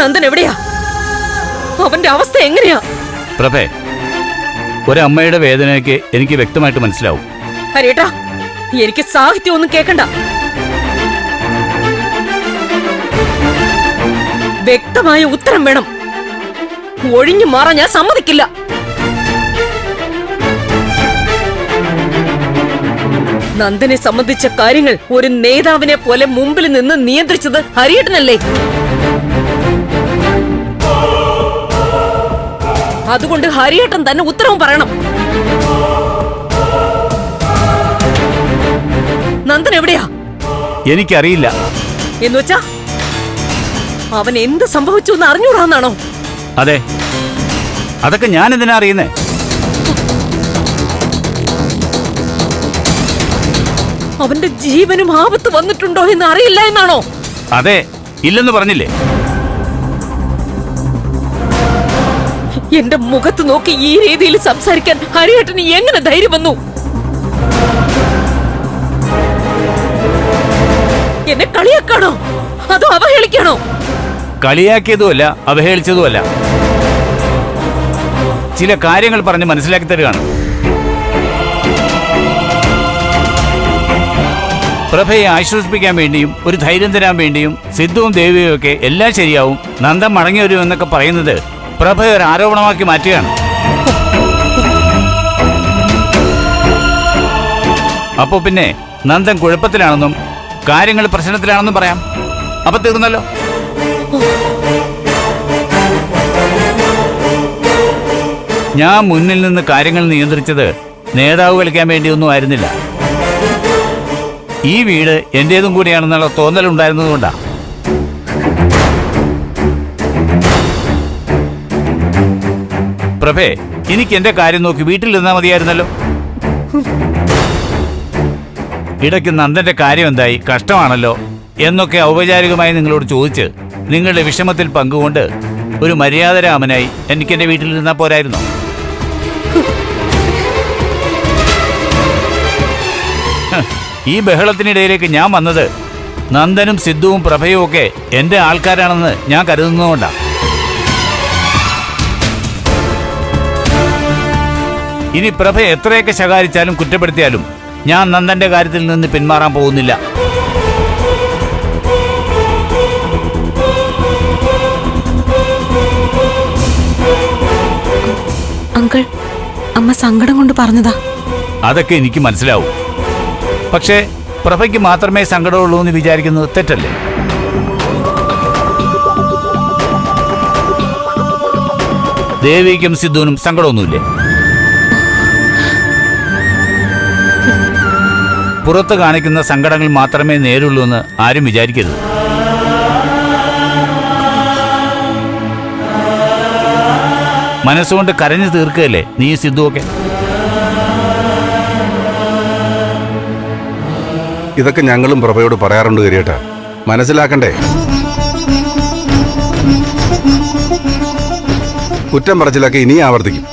നന്ദൻ എവിടെയാ? അവന്റെ അവസ്ഥ എങ്ങനെയാ? പ്രഭേ, ഒരമ്മയുടെ വേദനയ്ക്ക് എനിക്ക് വ്യക്തമായിട്ട് മനസ്സിലാവും. ഹരിയേട്ടാ, എനിക്ക് സാഹിത്യം ഒന്നും കേക്കണ്ട. വ്യക്തമായ ഉത്തരം വേണം. ഒഴിഞ്ഞു മാറാൻ ഞാൻ സമ്മതിക്കില്ല. നന്ദനെ സംബന്ധിച്ച കാര്യങ്ങൾ ഒരു നേതാവിനെ പോലെ മുമ്പിൽ നിന്ന് നിയന്ത്രിച്ചത് ഹരിയേട്ടനല്ലേ? അതുകൊണ്ട് ഹരിയേട്ടൻ തന്നെ ഉത്തരവും പറയണം. നന്ദൻ എവിടെയാ? എനിക്കറിയില്ല. എന്നുവെച്ചാ അവൻ എന്ത് സംഭവിച്ചു എന്ന് അറിഞ്ഞൂടാന്നാണോ? അതെ, അതൊക്കെ ഞാൻ എന്തിനാ അറിയുന്നേ? അവന്റെ ജീവനും ആപത്ത് വന്നിട്ടുണ്ടോ എന്ന് അറിയില്ല എന്നാണോ? അതെ, ഇല്ലെന്ന് പറഞ്ഞില്ലേ? എന്റെ മുഖത്ത് നോക്കി ഈ രീതിയിൽ സംസാരിക്കാൻ ഹരിയേട്ടന് എങ്ങനെ ധൈര്യം വന്നു? എന്നെ കളിയാക്കാണോ അതോ അവഹേളിക്കാണോ? കളിയാക്കിയതുമല്ല, അവഹേളിച്ചതുമല്ല. ചില കാര്യങ്ങൾ പറഞ്ഞ് മനസ്സിലാക്കി തരികയാണ്. പ്രഭയെ ആശ്വസിപ്പിക്കാൻ വേണ്ടിയും ഒരു ധൈര്യം തരാൻ വേണ്ടിയും സിദ്ധുവും ദേവിയും ഒക്കെ എല്ലാം ശരിയാവും, നന്ദൻ മടങ്ങി വരും എന്നൊക്കെ പറയുന്നത് പ്രഭയെ ഒരു ആരോപണമാക്കി മാറ്റുകയാണ്. അപ്പോ പിന്നെ നന്ദൻ കുഴപ്പത്തിലാണെന്നും കാര്യങ്ങൾ പ്രശ്നത്തിലാണെന്നും പറയാം. അപ്പൊ തീർന്നല്ലോ. ഞാൻ മുന്നിൽ നിന്ന് കാര്യങ്ങൾ നിയന്ത്രിച്ചത് നേതാവ് കളിക്കാൻ വേണ്ടിയൊന്നും ആയിരുന്നില്ല. ഈ വീട് എന്റേതും കൂടിയാണെന്നുള്ള തോന്നലുണ്ടായിരുന്നതുകൊണ്ടാ. പ്രഭേ, എനിക്ക് എന്റെ കാര്യം നോക്കി വീട്ടിൽ നിന്നാ മതിയായിരുന്നല്ലോ. ഇടയ്ക്ക് നന്ദന്റെ കാര്യം എന്തായി, കഷ്ടമാണല്ലോ എന്നൊക്കെ ഔപചാരികമായി നിങ്ങളോട് ചോദിച്ച് നിങ്ങളുടെ വിഷമത്തിൽ പങ്കുകൊണ്ട് ഒരു മര്യാദരാമനായി എനിക്ക് എന്റെ വീട്ടിൽ നിന്നാ പോരായിരുന്നോ? ഈ ബഹളത്തിനിടയിലേക്ക് ഞാൻ വന്നത് നന്ദനും സിദ്ധുവും പ്രഭയും ഒക്കെ എന്റെ ആൾക്കാരാണെന്ന് ഞാൻ കരുതുന്നതുകൊണ്ടാണ്. ഇനി പ്രഭ എത്രയൊക്കെ ശകാരിച്ചാലും കുറ്റപ്പെടുത്തിയാലും ഞാൻ നന്ദന്റെ കാര്യത്തിൽ നിന്ന് പിന്മാറാൻ പോകുന്നില്ല. അങ്കിൾ, അമ്മ സങ്കടം കൊണ്ട് പറഞ്ഞതാ. അതൊക്കെ എനിക്ക് മനസ്സിലാവും. പക്ഷേ പ്രഭയ്ക്ക് മാത്രമേ സങ്കടമുള്ളൂ എന്ന് വിചാരിക്കുന്നത് തെറ്റല്ലേ? ദേവിക്കും സിദ്ധുവിനും സങ്കടമൊന്നുമില്ലേ? പുറത്ത് കാണിക്കുന്ന സങ്കടങ്ങൾ മാത്രമേ നേരുള്ളൂ എന്ന് ആരും വിചാരിക്കരുത്. മനസ്സുകൊണ്ട് കരഞ്ഞു തീർക്കുകയല്ലേ നീ സിദ്ധുവൊക്കെ? ഇതൊക്കെ ഞങ്ങളും പ്രഭയോട് പറയാറുണ്ട് കരിയേട്ടാ, മനസ്സിലാക്കണ്ടേ? കുറ്റം പറച്ചിലൊക്കെ ഇനി ആവർത്തിക്കും.